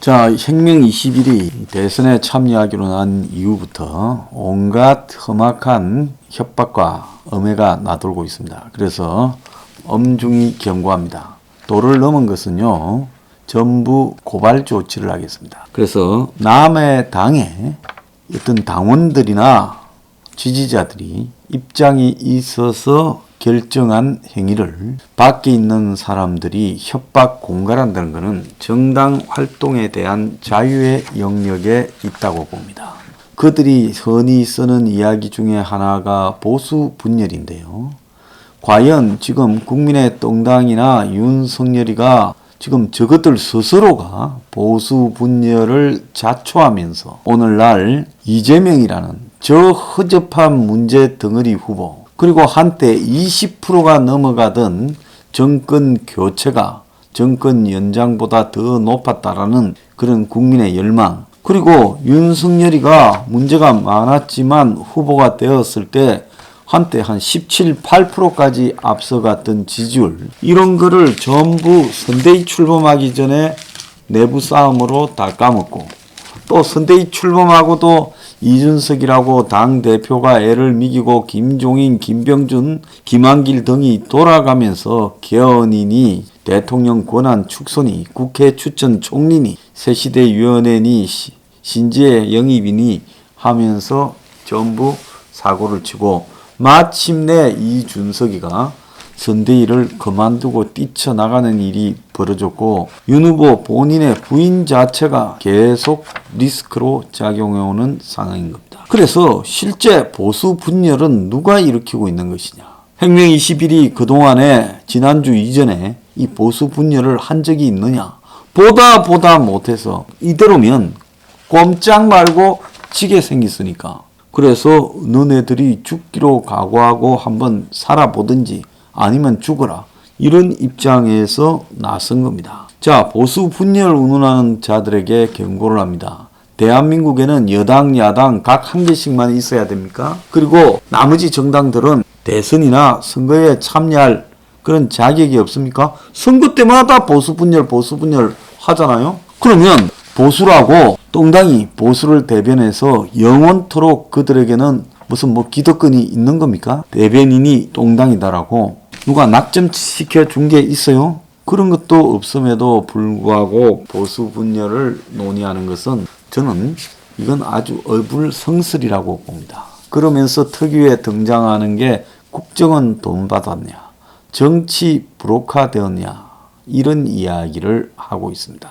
자, 혁명 20일이 대선에 참여하기로 난 이후부터 온갖 험악한 협박과 엄해가 나돌고 있습니다. 그래서 엄중히 경고합니다. 도를 넘은 것은요, 전부 고발 조치를 하겠습니다. 그래서 남의 당에 어떤 당원들이나 지지자들이 입장이 있어서 결정한 행위를 밖에 있는 사람들이 협박 공갈한다는 것은 정당 활동에 대한 자유의 영역에 있다고 봅니다. 그들이 흔히 쓰는 이야기 중에 하나가 보수 분열인데요. 과연 지금 국민의 정당이나 윤석열이가 지금 저것들 스스로가 보수 분열을 자초하면서 오늘날 이재명이라는 저 허접한 문제 덩어리 후보, 그리고 한때 20%가 넘어가던 정권 교체가 정권 연장보다 더 높았다라는 그런 국민의 열망, 그리고 윤석열이가 문제가 많았지만 후보가 되었을 때 한때 한 17, 8%까지 앞서갔던 지지율, 이런 거를 전부 선대위 출범하기 전에 내부 싸움으로 다 까먹고, 또 선대위 출범하고도 이준석이라고 당대표가 애를 미기고 김종인, 김병준, 김한길 등이 돌아가면서 개헌이니 대통령 권한 축소니 국회 추천 총리니 새시대위원회니 신지의 영입이니 하면서 전부 사고를 치고 마침내 이준석이가 선대위를 그만두고 뛰쳐나가는 일이 벌어졌고, 윤 후보 본인의 부인 자체가 계속 리스크로 작용해오는 상황인 겁니다. 그래서 실제 보수 분열은 누가 일으키고 있는 것이냐. 혁명 20일이 그동안에 지난주 이전에 이 보수 분열을 한 적이 있느냐. 보다 못해서 이대로면 꼼짝 말고 지게 생겼으니까. 그래서 너네들이 죽기로 각오하고 한번 살아보든지 아니면 죽어라, 이런 입장에서 나선 겁니다. 자, 보수 분열 운운하는 자들에게 경고를 합니다. 대한민국에는 여당, 야당 각 한 개씩만 있어야 됩니까? 그리고 나머지 정당들은 대선이나 선거에 참여할 그런 자격이 없습니까? 선거 때마다 보수 분열 하잖아요. 그러면 보수라고 똥당이 보수를 대변해서 영원토록 그들에게는 무슨 기득권이 있는 겁니까? 대변인이 똥당이다라고 누가 낙점시켜 준 게 있어요? 그런 것도 없음에도 불구하고 보수 분열을 논의하는 것은 저는 이건 아주 어불성설이라고 봅니다. 그러면서 특유에 등장하는 게 국정은 돈 받았냐, 정치 브로커되었냐, 이런 이야기를 하고 있습니다.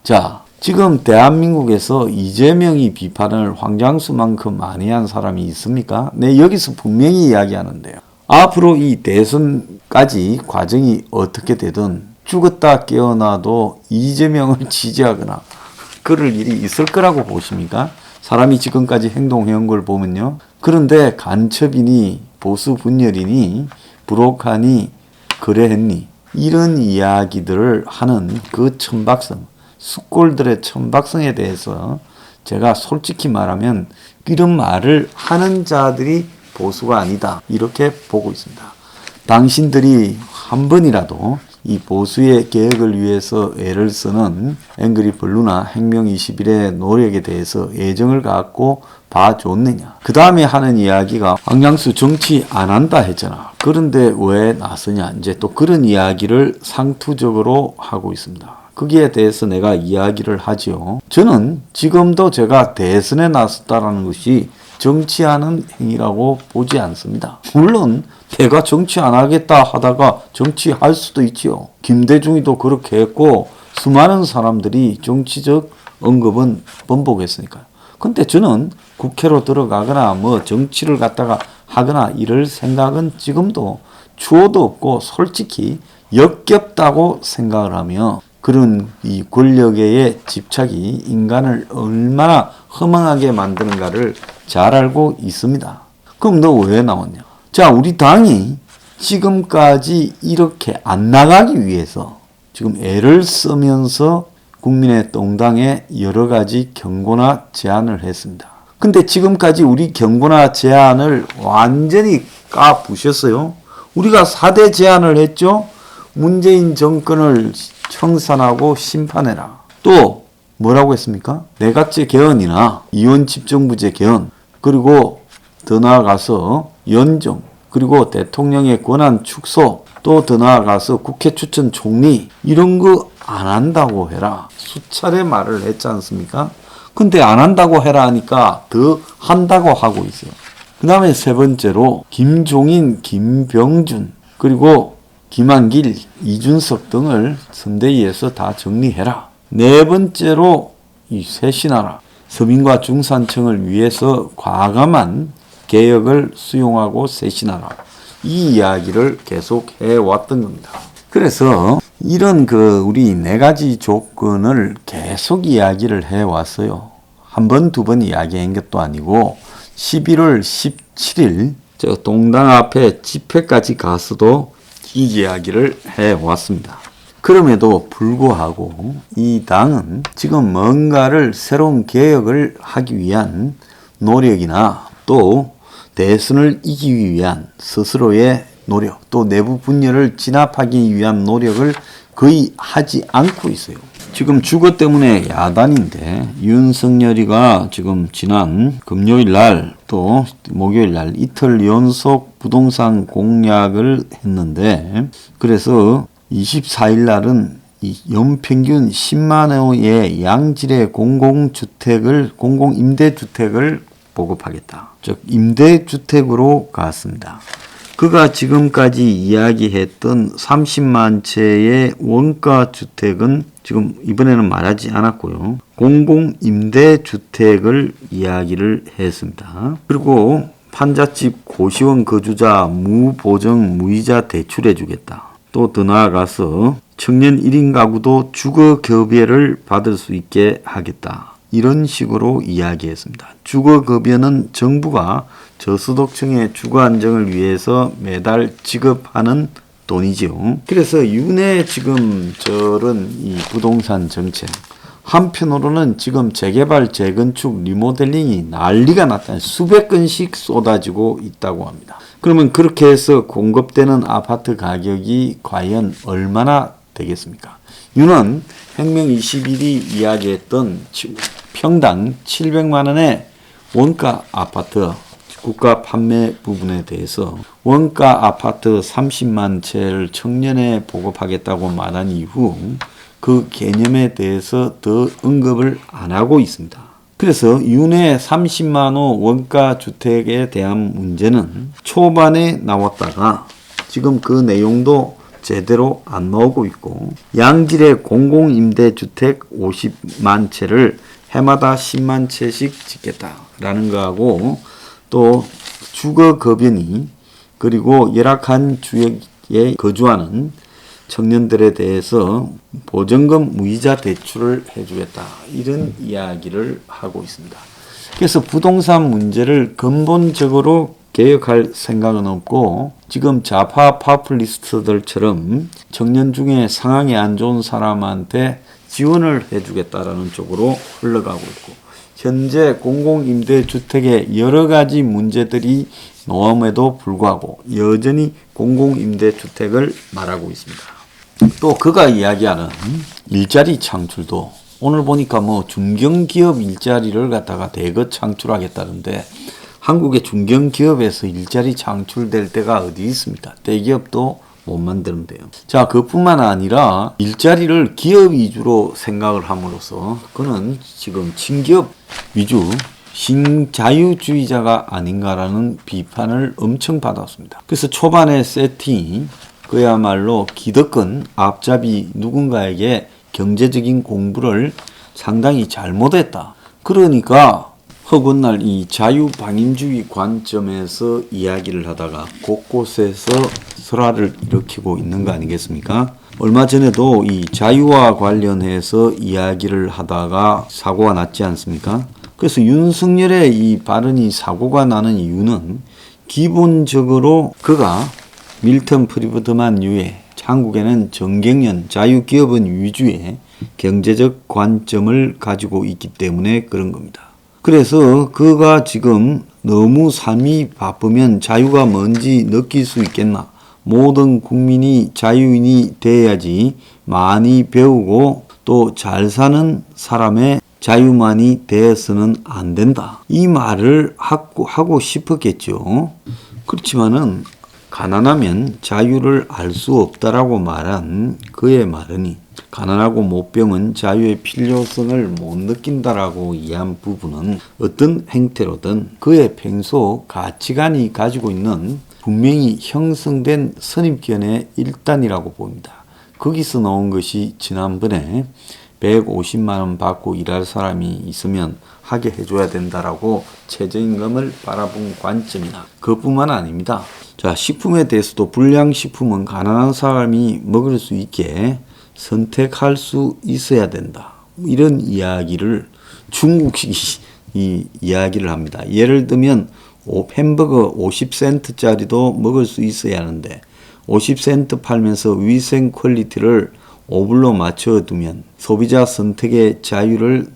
자, 지금 대한민국에서 이재명이 비판을 황장수만큼 많이 한 사람이 있습니까? 네, 여기서 분명히 이야기하는데요. 앞으로 이 대선까지 과정이 어떻게 되든 죽었다 깨어나도 이재명을 지지하거나 그럴 일이 있을 거라고 보십니까? 사람이 지금까지 행동해온 걸 보면요. 그런데 간첩이니 보수 분열이니 브로커니 그래했니, 이런 이야기들을 하는 그 천박성, 숙골들의 천박성에 대해서 제가 솔직히 말하면 이런 말을 하는 자들이 보수가 아니다, 이렇게 보고 있습니다. 당신들이 한 번이라도 이 보수의 개혁을 위해서 애를 쓰는 앵그리 블루나 혁명 20일의 노력에 대해서 애정을 갖고 봐줬느냐. 그 다음에 하는 이야기가 황장수 정치 안 한다 했잖아. 그런데 왜 나서냐. 이제 또 그런 이야기를 상투적으로 하고 있습니다. 거기에 대해서 내가 이야기를 하지요. 저는 지금도 제가 대선에 나섰다라는 것이 정치하는 행위라고 보지 않습니다. 물론 내가 정치 안 하겠다 하다가 정치할 수도 있지요. 김대중이도 그렇게 했고 수많은 사람들이 정치적 언급은 번복했으니까요. 근데 저는 국회로 들어가거나 정치를 갖다가 하거나 이럴 생각은 지금도 추호도 없고 솔직히 역겹다고 생각을 하며, 그런 이 권력의 집착이 인간을 얼마나 허망하게 만드는가를 잘 알고 있습니다. 그럼 너 왜 나왔냐? 자, 우리 당이 지금까지 이렇게 안 나가기 위해서 지금 애를 쓰면서 국민의 똥당에 여러 가지 경고나 제안을 했습니다. 근데 지금까지 우리 경고나 제안을 완전히 까부셨어요. 우리가 4대 제안을 했죠. 문재인 정권을 청산하고 심판해라. 또 뭐라고 했습니까? 내각제 개헌이나 이원 집정부제 개헌, 그리고 더 나아가서 연정, 그리고 대통령의 권한 축소, 또 더 나아가서 국회 추천 총리, 이런 거 안 한다고 해라. 수차례 말을 했지 않습니까? 근데 안 한다고 해라 하니까 더 한다고 하고 있어요. 그 다음에 세 번째로 김종인, 김병준, 그리고 김한길, 이준석 등을 선대위에서 다 정리해라. 네 번째로 이 쇄신하라. 서민과 중산층을 위해서 과감한 개혁을 수용하고 쇄신하라. 이 이야기를 계속 해왔던 겁니다. 그래서 이런 우리 네 가지 조건을 계속 이야기를 해왔어요. 한 번, 두 번 이야기한 것도 아니고 11월 17일 저 동당 앞에 집회까지 가서도 이 이야기를 해왔습니다. 그럼에도 불구하고 이 당은 지금 뭔가를 새로운 개혁을 하기 위한 노력이나 또 대선을 이기기 위한 스스로의 노력, 또 내부 분열을 진압하기 위한 노력을 거의 하지 않고 있어요. 지금 주거 때문에 야단인데 윤석열이가 지금 지난 금요일 날 또 목요일 날 이틀 연속 부동산 공약을 했는데, 그래서 24일 날은 연평균 10만 호의 양질의 공공임대주택을 보급하겠다. 즉 임대주택으로 갔습니다. 그가 지금까지 이야기했던 30만 채의 원가주택은 지금 이번에는 말하지 않았고요. 공공임대주택을 이야기를 했습니다. 그리고 판잣집 고시원 거주자 무보정 무이자 대출해 주겠다. 또 더 나아가서 청년 1인 가구도 주거급여를 받을 수 있게 하겠다. 이런 식으로 이야기했습니다. 주거급여는 정부가 저소득층의 주거 안정을 위해서 매달 지급하는 돈이지요. 그래서 윤의 지금 저런 이 부동산 정책, 한편으로는 지금 재개발, 재건축, 리모델링이 난리가 났다. 수백 건씩 쏟아지고 있다고 합니다. 그러면 그렇게 해서 공급되는 아파트 가격이 과연 얼마나 되겠습니까? 윤은 혁명 21이 이야기했던 평당 700만 원의 원가 아파트 국가 판매 부분에 대해서 원가 아파트 30만 채를 청년에 보급하겠다고 말한 이후 그 개념에 대해서 더 언급을 안 하고 있습니다. 그래서 윤의 30만 호 원가 주택에 대한 문제는 초반에 나왔다가 지금 그 내용도 제대로 안 나오고 있고, 양질의 공공임대주택 50만 채를 해마다 10만 채씩 짓겠다라는 거하고, 또 주거급여니 그리고 열악한 지역에 거주하는 청년들에 대해서 보증금 무이자 대출을 해주겠다, 이런 이야기를 하고 있습니다. 그래서 부동산 문제를 근본적으로 개혁할 생각은 없고, 지금 좌파 파퓰리스트들처럼 청년 중에 상황이 안 좋은 사람한테 지원을 해주겠다라는 쪽으로 흘러가고 있고, 현재 공공임대주택의 여러 가지 문제들이 나옴에도 불구하고 여전히 공공임대주택을 말하고 있습니다. 또 그가 이야기하는 일자리 창출도 오늘 보니까 중견기업 일자리를 갖다가 대거 창출하겠다는데, 한국의 중견기업에서 일자리 창출될 때가 어디 있습니까? 대기업도 못 만드는데요. 자, 그뿐만 아니라 일자리를 기업 위주로 생각을 함으로써 그는 지금 친기업 위주 신자유주의자가 아닌가라는 비판을 엄청 받았습니다. 그래서 초반에 세팅이 그야말로 기득권 앞잡이 누군가에게 경제적인 공부를 상당히 잘못했다. 그러니까 허군날 이 자유방임주의 관점에서 이야기를 하다가 곳곳에서 설화를 일으키고 있는 거 아니겠습니까? 얼마 전에도 이 자유와 관련해서 이야기를 하다가 사고가 났지 않습니까? 그래서 윤석열의 이 발언이 사고가 나는 이유는 기본적으로 그가 밀턴 프리드만 유의 한국에는 정경련 자유기업은 위주의 경제적 관점을 가지고 있기 때문에 그런 겁니다. 그래서 그가 지금 너무 삶이 바쁘면 자유가 뭔지 느낄 수 있겠나? 모든 국민이 자유인이 돼야지 많이 배우고 또 잘 사는 사람의 자유만이 되어서는 안 된다. 이 말을 하고 싶었겠죠. 그렇지만은 가난하면 자유를 알 수 없다라고 말한 그의 말은 가난하고 모병은 자유의 필요성을 못 느낀다라고 이해한 부분은 어떤 행태로든 그의 평소 가치관이 가지고 있는 분명히 형성된 선입견의 일단이라고 봅니다. 거기서 나온 것이 지난번에 150만 원 받고 일할 사람이 있으면 하게 해줘야 된다라고 최저임금을 바라본 관점이나 그뿐만 아닙니다. 자, 식품에 대해서도 불량식품은 가난한 사람이 먹을 수 있게 선택할 수 있어야 된다. 이런 이야기를 중국식 이야기를 합니다. 예를 들면 햄버거 50센트짜리도 먹을 수 있어야 하는데 50센트 팔면서 위생 퀄리티를 오불로 맞춰두면 소비자 선택의 자유를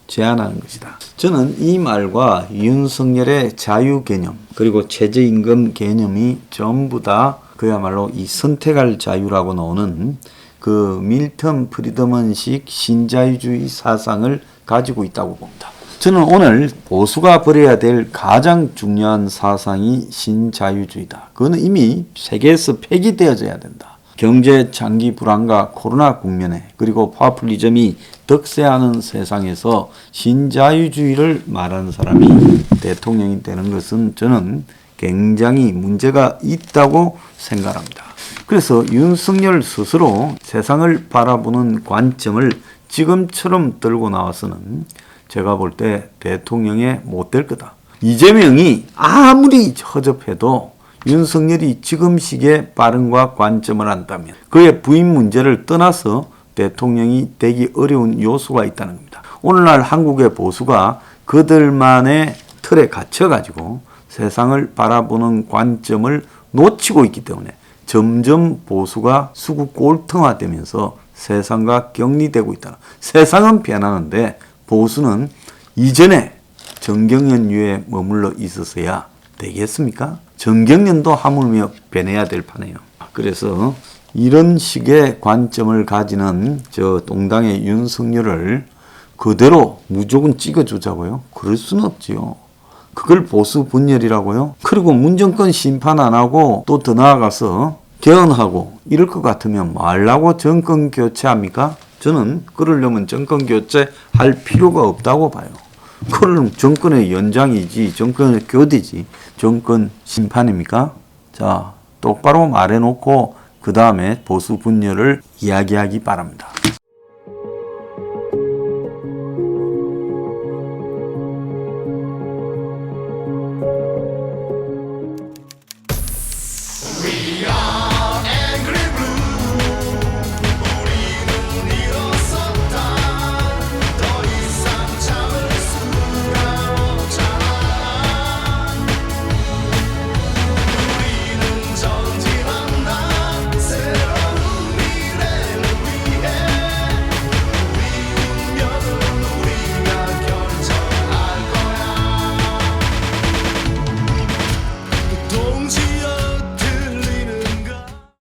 제한하는 것이다. 저는 이 말과 윤석열의 자유 개념 그리고 최저임금 개념이 전부 다 그야말로 이 선택할 자유라고 나오는 그 밀턴 프리드먼식 신자유주의 사상을 가지고 있다고 봅니다. 저는 오늘 보수가 버려야 될 가장 중요한 사상이 신자유주의다. 그거는 이미 세계에서 폐기되어져야 된다. 경제 장기 불안과 코로나 국면에 그리고 파퓰리즘이 득세하는 세상에서 신자유주의를 말하는 사람이 대통령이 되는 것은 저는 굉장히 문제가 있다고 생각합니다. 그래서 윤석열 스스로 세상을 바라보는 관점을 지금처럼 들고 나와서는 제가 볼 때 대통령에 못 될 거다. 이재명이 아무리 허접해도 윤석열이 지금 시기에 발언과 관점을 한다면 그의 부인 문제를 떠나서 대통령이 되기 어려운 요소가 있다는 겁니다. 오늘날 한국의 보수가 그들만의 틀에 갇혀가지고 세상을 바라보는 관점을 놓치고 있기 때문에 점점 보수가 수구 꼴통화되면서 세상과 격리되고 있다. 세상은 변하는데 보수는 이전에 정경련유에 머물러 있었어야 되겠습니까? 정경련도 하물며 변해야 될 판이에요. 그래서 이런 식의 관점을 가지는 저 동당의 윤석열을 그대로 무조건 찍어주자고요? 그럴 수는 없지요. 그걸 보수 분열이라고요? 그리고 문정권 심판 안 하고 또 더 나아가서 개헌하고 이럴 것 같으면 말라고 정권 교체합니까? 저는 그러려면 정권 교체할 필요가 없다고 봐요. 그럼 정권의 연장이지 정권의 교대지 정권 심판입니까? 자, 똑바로 말해놓고 그 다음에 보수 분열을 이야기하기 바랍니다.